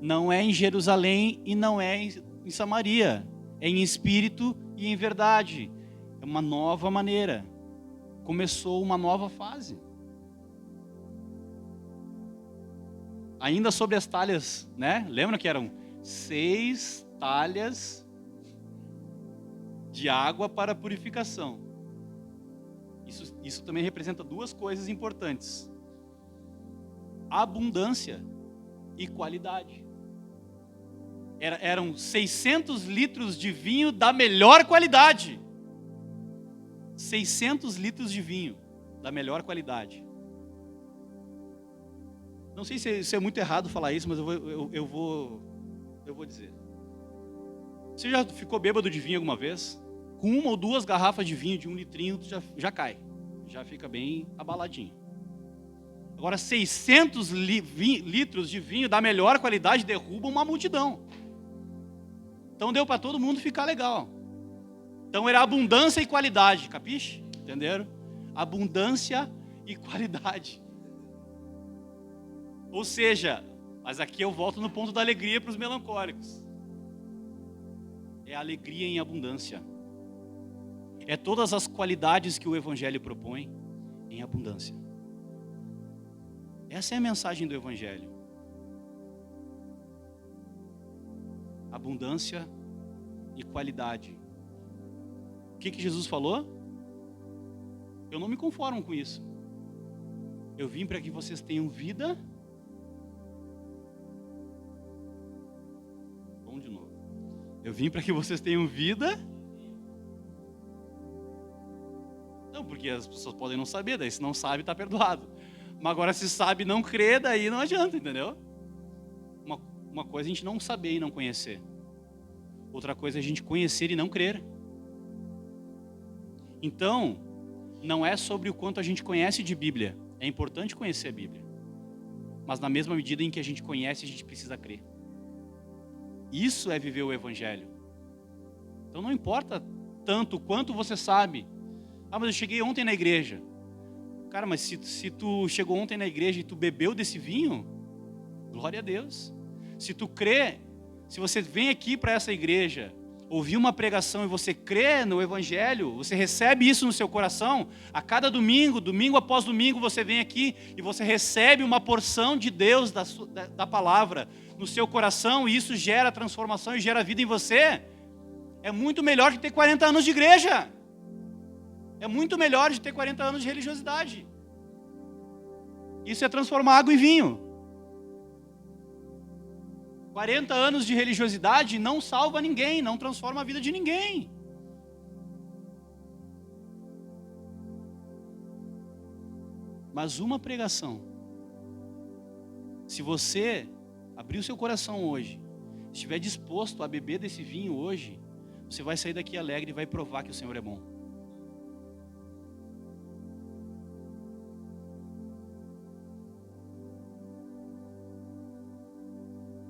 Não é em Jerusalém e não é em Samaria. É em espírito e em verdade. É uma nova maneira. Começou uma nova fase. Ainda sobre as talhas, né? Lembra que eram 6 talhas de água para purificação. Isso também representa 2 coisas importantes: abundância e qualidade. Eram 600 litros de vinho da melhor qualidade. 600 litros de vinho da melhor qualidade. Não sei se é muito errado falar isso, mas eu vou dizer. Você já ficou bêbado de vinho alguma vez? Com 1 ou 2 garrafas de vinho de 1 litrinho, tu já cai. Já fica bem abaladinho. Agora, 600 litros de vinho da melhor qualidade derrubam uma multidão. Então deu para todo mundo ficar legal. Então era abundância e qualidade, capiche? Entenderam? Abundância e qualidade. Ou seja, mas aqui eu volto no ponto da alegria para os melancólicos. É alegria em abundância. É todas as qualidades que o Evangelho propõe em abundância. Essa é a mensagem do Evangelho. Abundância e qualidade. O que Jesus falou? Eu não me conformo com isso. Eu vim para que vocês tenham vida. Vamos de novo. Eu vim para que vocês tenham vida. Não, porque as pessoas podem não saber, daí se não sabe, está perdoado. Mas agora se sabe e não crê, daí não adianta, entendeu? Uma coisa é a gente não saber e não conhecer. Outra coisa é a gente conhecer e não crer. Então, não é sobre o quanto a gente conhece de Bíblia. É importante conhecer a Bíblia. Mas na mesma medida em que a gente conhece, a gente precisa crer. Isso é viver o Evangelho. Então não importa tanto quanto você sabe. Ah, mas eu cheguei ontem na igreja. Cara, mas se tu chegou ontem na igreja e tu bebeu desse vinho, glória a Deus. Se tu crê, se você vem aqui para essa igreja, ouvir uma pregação e você crê no Evangelho, você recebe isso no seu coração, a cada domingo, domingo após domingo, você vem aqui e você recebe uma porção de Deus, da palavra, no seu coração, e isso gera transformação e gera vida em você. É muito melhor que ter 40 anos de igreja. É muito melhor de ter 40 anos de religiosidade. Isso é transformar água em vinho. 40 anos de religiosidade não salva ninguém, não transforma a vida de ninguém. Mas uma pregação, se você abrir o seu coração hoje, estiver disposto a beber desse vinho hoje, você vai sair daqui alegre e vai provar que o Senhor é bom.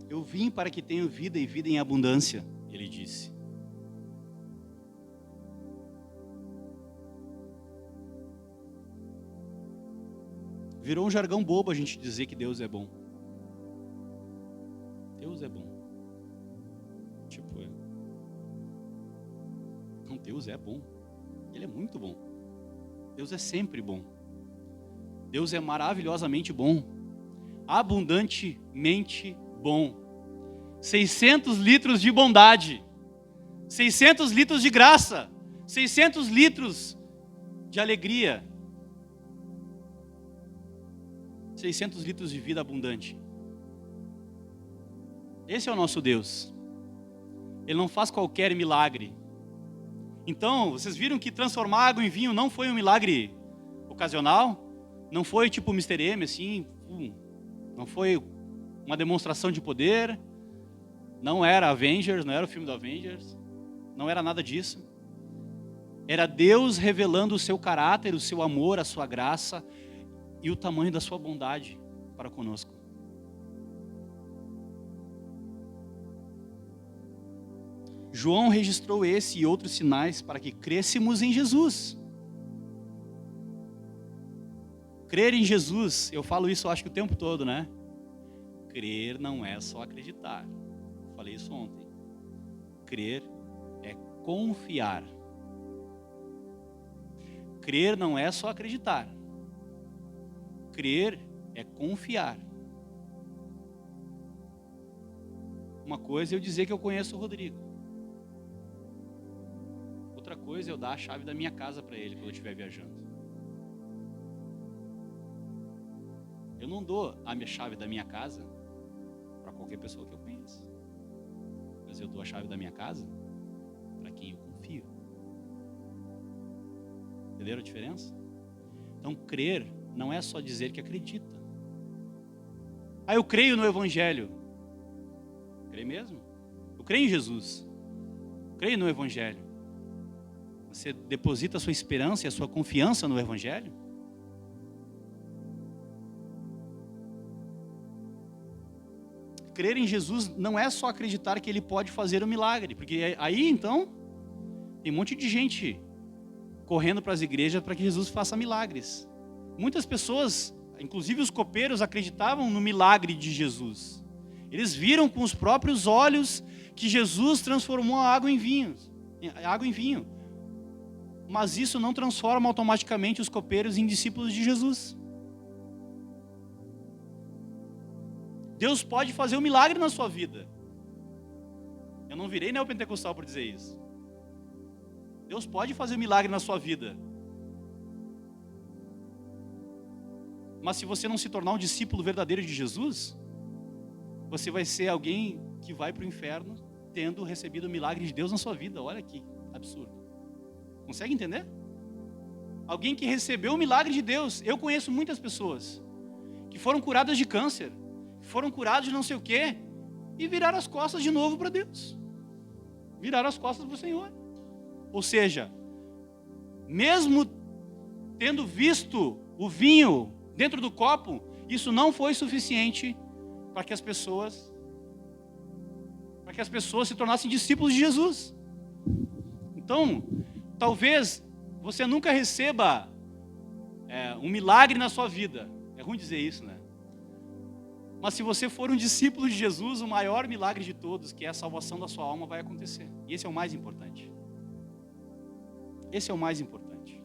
Eu vim para que tenham vida e vida em abundância. ele disse. Virou um jargão bobo a gente dizer que Deus é bom. Deus é bom. Tipo, não, Deus é bom. Ele é muito bom. Deus é sempre bom. Deus é maravilhosamente bom. Abundantemente bom. 600 litros de bondade. 600 litros de graça. 600 litros de alegria. 600 litros de vida abundante. Esse é o nosso Deus. Ele não faz qualquer milagre. Então, vocês viram que transformar água em vinho não foi um milagre ocasional? Não foi tipo Mr. M, assim, não foi uma demonstração de poder, não era Avengers, não era o filme do Avengers, não era nada disso. Era Deus revelando o seu caráter, o seu amor, a sua graça e o tamanho da sua bondade para conosco. João registrou esse e outros sinais para que crêssemos em Jesus. Crer em Jesus, eu falo isso acho que o tempo todo, né? Crer não é só acreditar. Falei isso ontem. Crer é confiar. Crer não é só acreditar. Crer é confiar. Uma coisa é eu dizer que eu conheço o Rodrigo. Outra coisa é eu dar a chave da minha casa para ele quando eu estiver viajando. Eu não dou a minha chave da minha casa para qualquer pessoa que eu conheço. Mas eu dou a chave da minha casa para quem eu confio. Entenderam a diferença? Então, crer não é só dizer que acredita. Eu creio no Evangelho. Creio mesmo? Eu creio em Jesus. Creio no Evangelho. Você deposita a sua esperança e a sua confiança no Evangelho? Crer em Jesus não é só acreditar que Ele pode fazer um milagre, porque aí então tem um monte de gente correndo para as igrejas para que Jesus faça milagres. Muitas pessoas, inclusive os copeiros, acreditavam no milagre de Jesus. Eles viram com os próprios olhos que Jesus transformou a água em vinho. Mas isso não transforma automaticamente os copeiros em discípulos de Jesus. Deus pode fazer um milagre na sua vida. Eu não virei neopentecostal por dizer isso. Deus pode fazer um milagre na sua vida. Mas se você não se tornar um discípulo verdadeiro de Jesus, você vai ser alguém que vai para o inferno tendo recebido o milagre de Deus na sua vida. Olha que absurdo. Consegue entender? Alguém que recebeu o milagre de Deus. Eu conheço muitas pessoas que foram curadas de câncer, foram curadas de não sei o quê, e viraram as costas de novo para Deus. Viraram as costas para o Senhor. Ou seja, mesmo tendo visto o vinho dentro do copo, isso não foi suficiente para que as pessoas se tornassem discípulos de Jesus. Então, talvez você nunca receba um milagre na sua vida. É ruim dizer isso, né? Mas se você for um discípulo de Jesus, o maior milagre de todos, que é a salvação da sua alma, vai acontecer. E esse é o mais importante. Esse é o mais importante.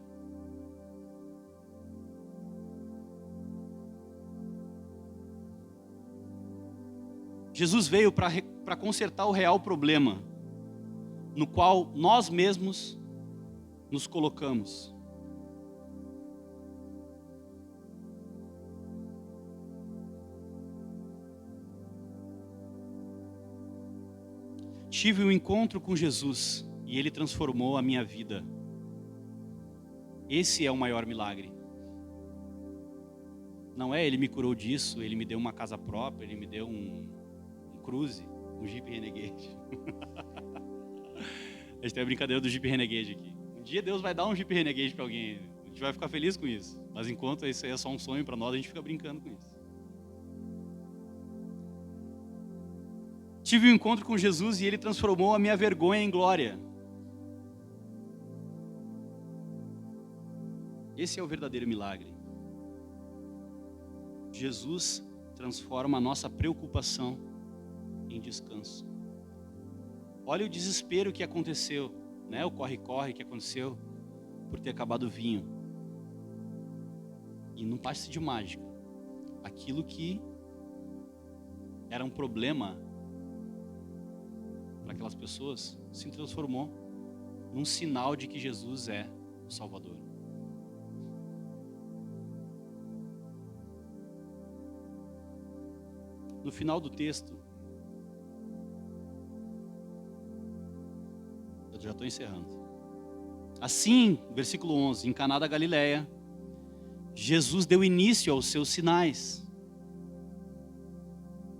Jesus veio para consertar o real problema no qual nós mesmos nos colocamos. Tive um encontro com Jesus e Ele transformou a minha vida. Esse é o maior milagre. Não é Ele me curou disso, Ele me deu uma casa própria, Ele me deu um Cruze, um Jeep Renegade. A gente tem a brincadeira do Jeep Renegade aqui. Um dia Deus vai dar um Jeep Renegade para alguém. A gente vai ficar feliz com isso. Mas enquanto isso aí é só um sonho para nós, a gente fica brincando com isso. tive um encontro com Jesus e Ele transformou a minha vergonha em glória. Esse é o verdadeiro milagre. Jesus transforma a nossa preocupação em descanso. Olha o desespero que aconteceu, né? O corre-corre que aconteceu por ter acabado o vinho. E não passe de mágica. Aquilo que era um problema para aquelas pessoas se transformou num sinal de que Jesus é o Salvador. No final do texto, eu já estou encerrando. Assim, versículo 11, em Caná da Galileia, Jesus deu início aos seus sinais.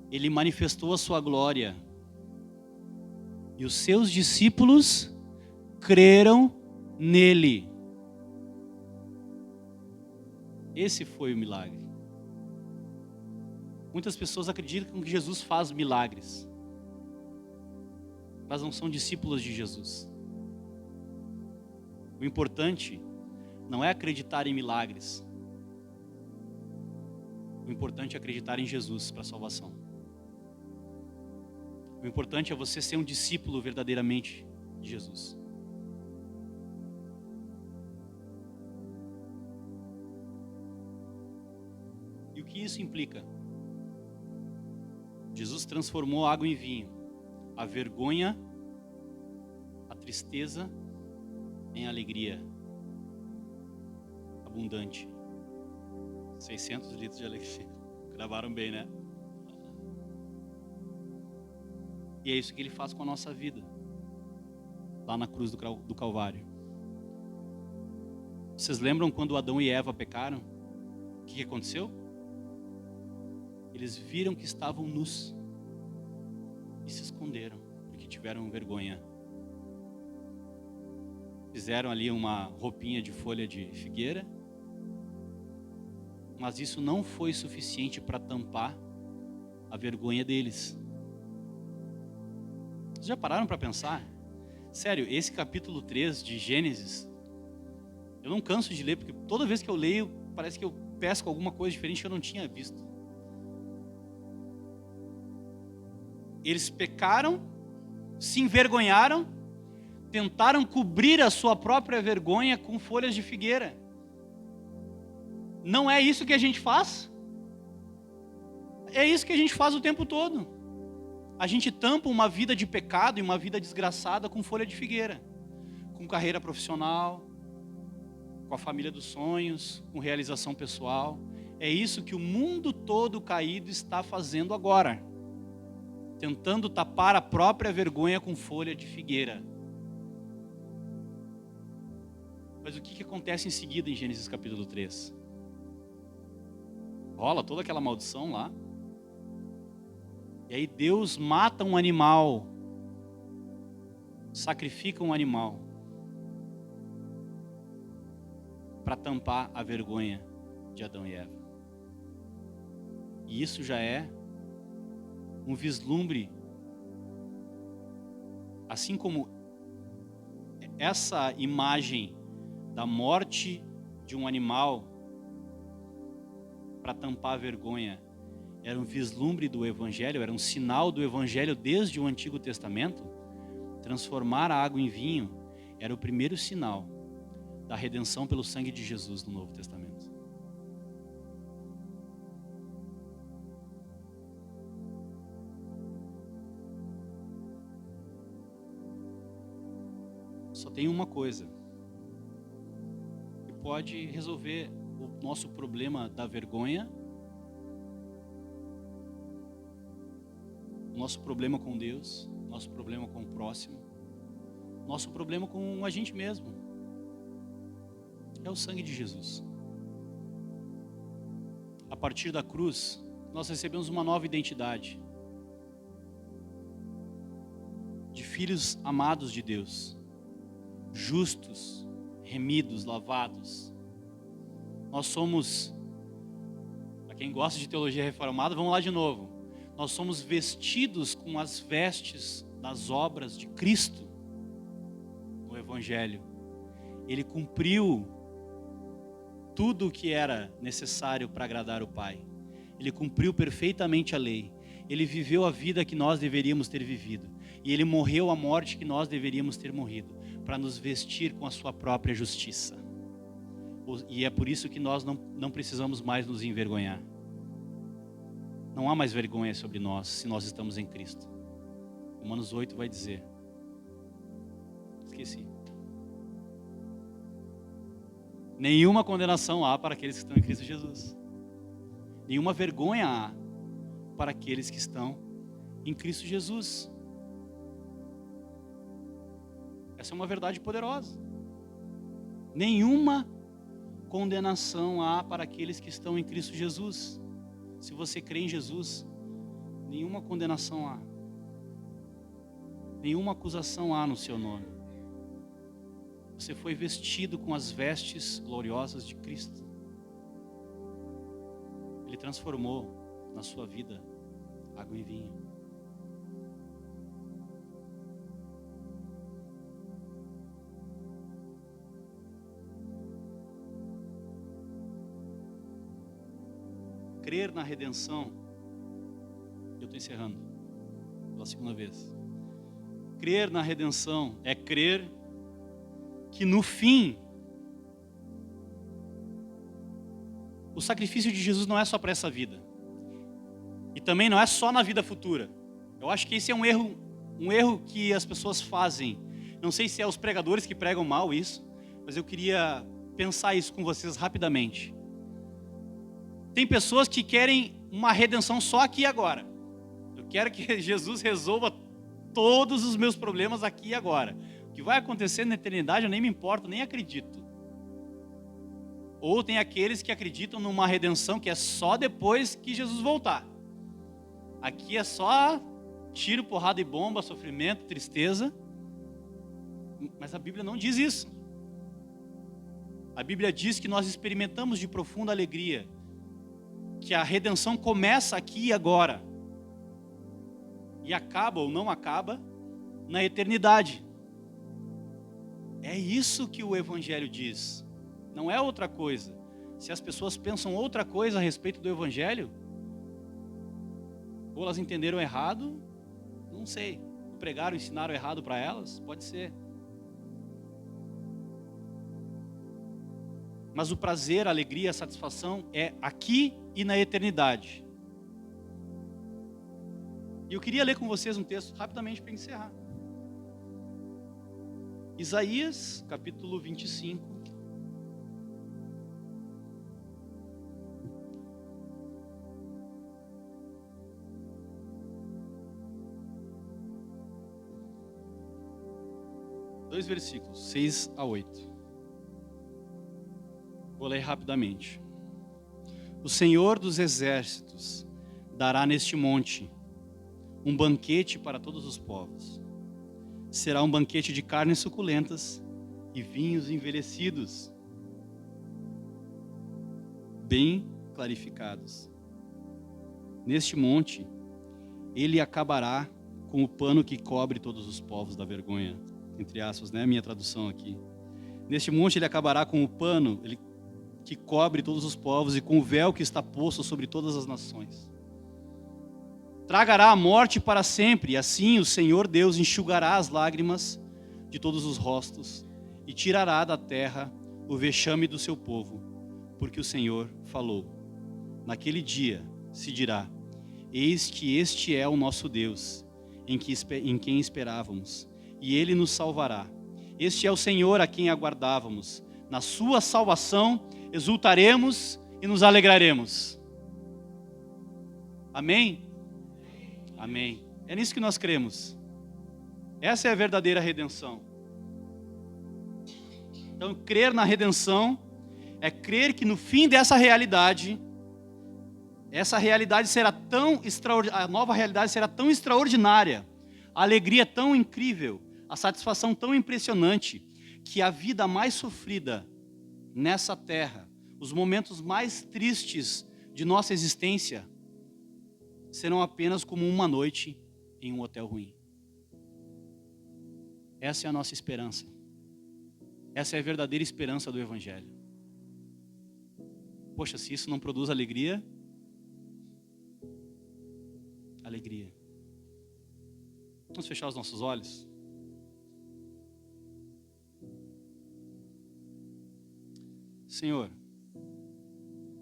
Ele manifestou a sua glória. E os seus discípulos creram nele. Esse foi o milagre. Muitas pessoas acreditam que Jesus faz milagres, mas não são discípulos de Jesus. O importante não é acreditar em milagres. O importante é acreditar em Jesus para a salvação. O importante é você ser um discípulo verdadeiramente de Jesus. E o que isso implica? Jesus transformou a água em vinho, a vergonha, a tristeza em alegria abundante. 600 litros de alegria. Gravaram bem, né? E é isso que Ele faz com a nossa vida, lá na cruz do Calvário. Vocês lembram quando Adão e Eva pecaram? O que aconteceu? Eles viram que estavam nus e se esconderam, porque tiveram vergonha. Fizeram ali uma roupinha de folha de figueira, mas isso não foi suficiente para tampar a vergonha deles. Vocês já pararam para pensar? Sério, esse capítulo 3 de Gênesis, eu não canso de ler, porque toda vez que eu leio, parece que eu pesco alguma coisa diferente que eu não tinha visto. Eles pecaram, se envergonharam, tentaram cobrir a sua própria vergonha com folhas de figueira. Não é isso que a gente faz? É isso que a gente faz o tempo todo. A gente tampa uma vida de pecado e uma vida desgraçada com folha de figueira. Com carreira profissional, com a família dos sonhos, com realização pessoal. É isso que o mundo todo caído está fazendo agora. Tentando tapar a própria vergonha com folha de figueira. Mas o que acontece em seguida em Gênesis capítulo 3? Rola toda aquela maldição lá. E aí Deus mata um animal. Sacrifica um animal. Para tampar a vergonha de Adão e Eva. E isso já é um vislumbre. Assim como essa imagem da morte de um animal para tampar a vergonha era um vislumbre do Evangelho, era um sinal do Evangelho desde o Antigo Testamento. Transformar a água em vinho era o primeiro sinal da redenção pelo sangue de Jesus no Novo Testamento. Só tem uma coisa que pode resolver o nosso problema da vergonha, o nosso problema com Deus, nosso problema com o próximo, nosso problema com a gente mesmo. É o sangue de Jesus. A partir da cruz, nós recebemos uma nova identidade de filhos amados de Deus, justos, remidos, lavados. Nós somos, para quem gosta de teologia reformada, vamos lá de novo. Nós somos vestidos com as vestes das obras de Cristo no Evangelho. Ele cumpriu tudo o que era necessário para agradar o Pai. Ele cumpriu perfeitamente a lei. Ele viveu a vida que nós deveríamos ter vivido. E Ele morreu a morte que nós deveríamos ter morrido, para nos vestir com a sua própria justiça. E é por isso que nós não precisamos mais nos envergonhar. Não há mais vergonha sobre nós, se nós estamos em Cristo. Romanos 8 vai dizer. Esqueci. Nenhuma condenação há para aqueles que estão em Cristo Jesus. Nenhuma vergonha há para aqueles que estão em Cristo Jesus. Essa é uma verdade poderosa. Nenhuma condenação há para aqueles que estão em Cristo Jesus. Se você crê em Jesus, nenhuma condenação há. Nenhuma acusação há no seu nome. Você foi vestido com as vestes gloriosas de Cristo. Ele transformou na sua vida água em vinho. Crer na redenção, eu estou encerrando pela segunda vez. Crer na redenção é crer que no fim, o sacrifício de Jesus não é só para essa vida. E também não é só na vida futura. Eu acho que esse é um erro que as pessoas fazem. Não sei se é os pregadores que pregam mal isso, mas eu queria pensar isso com vocês rapidamente. Tem pessoas que querem uma redenção só aqui e agora. Eu quero que Jesus resolva todos os meus problemas aqui e agora. O que vai acontecer na eternidade eu nem me importo, nem acredito. Ou tem aqueles que acreditam numa redenção que é só depois que Jesus voltar. Aqui é só tiro, porrada e bomba, sofrimento, tristeza. Mas a Bíblia não diz isso. A Bíblia diz que nós experimentamos de profunda alegria, que a redenção começa aqui e agora, e acaba ou não acaba na eternidade. É isso que o Evangelho diz, não é outra coisa. Se as pessoas pensam outra coisa a respeito do Evangelho, ou elas entenderam errado, não sei, pregaram, ensinaram errado para elas, pode ser. Mas o prazer, a alegria, a satisfação é aqui e na eternidade. E eu queria ler com vocês um texto rapidamente para encerrar. Isaías, capítulo 25. Dois versículos, 6 a 8. Vou ler rapidamente. O Senhor dos exércitos dará neste monte um banquete para todos os povos. Será um banquete de carnes suculentas e vinhos envelhecidos, bem clarificados. Neste monte, ele acabará com o pano que cobre todos os povos da vergonha. Entre aspas, né? Minha tradução aqui. Neste monte ele acabará com o pano que cobre todos os povos e com o véu que está posto sobre todas as nações. Tragará a morte para sempre, e assim o Senhor Deus enxugará as lágrimas de todos os rostos e tirará da terra o vexame do seu povo, porque o Senhor falou. Naquele dia se dirá: eis que este é o nosso Deus, em quem esperávamos, e ele nos salvará. Este é o Senhor a quem aguardávamos. Na sua salvação exultaremos e nos alegraremos. Amém? Amém. É nisso que nós cremos. Essa é a verdadeira redenção. Então, crer na redenção é crer que no fim dessa realidade, essa realidade será tão extraordinária, a nova realidade será tão extraordinária, a alegria tão incrível, a satisfação tão impressionante, que a vida mais sofrida nessa terra, os momentos mais tristes de nossa existência, serão apenas como uma noite em um hotel ruim. Essa é a nossa esperança. Essa é a verdadeira esperança do Evangelho. Poxa, se isso não produz alegria, alegria. Vamos fechar os nossos olhos? Senhor,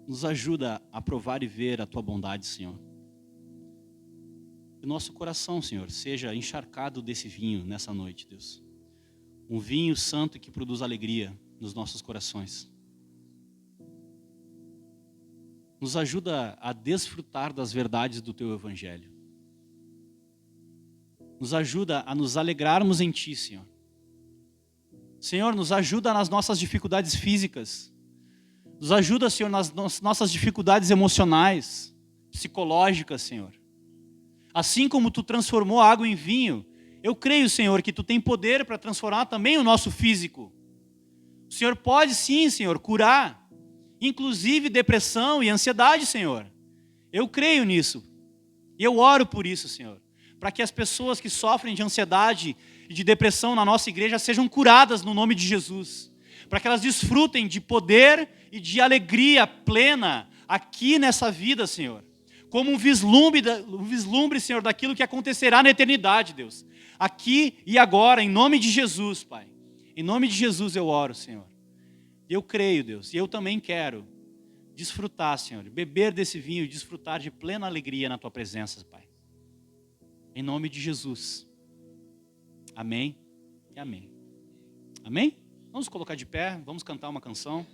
nos ajuda a provar e ver a Tua bondade, Senhor. Que o nosso coração, Senhor, seja encharcado desse vinho nessa noite, Deus. Um vinho santo que produz alegria nos nossos corações. Nos ajuda a desfrutar das verdades do Teu Evangelho. Nos ajuda a nos alegrarmos em Ti, Senhor. Senhor, nos ajuda nas nossas dificuldades físicas. Nos ajuda, Senhor, nas nossas dificuldades emocionais, psicológicas, Senhor. Assim como Tu transformou a água em vinho, eu creio, Senhor, que Tu tem poder para transformar também o nosso físico. O Senhor pode sim, Senhor, curar, inclusive depressão e ansiedade, Senhor. Eu creio nisso. E eu oro por isso, Senhor. Para que as pessoas que sofrem de ansiedade e de depressão na nossa igreja sejam curadas no nome de Jesus. Para que elas desfrutem de poder e de alegria plena aqui nessa vida, Senhor. Como um vislumbre, Senhor, daquilo que acontecerá na eternidade, Deus. Aqui e agora, em nome de Jesus, Pai. Em nome de Jesus eu oro, Senhor. Eu creio, Deus, e eu também quero desfrutar, Senhor, beber desse vinho e desfrutar de plena alegria na Tua presença, Pai. Em nome de Jesus. Amém e amém. Amém? Vamos colocar de pé, vamos cantar uma canção.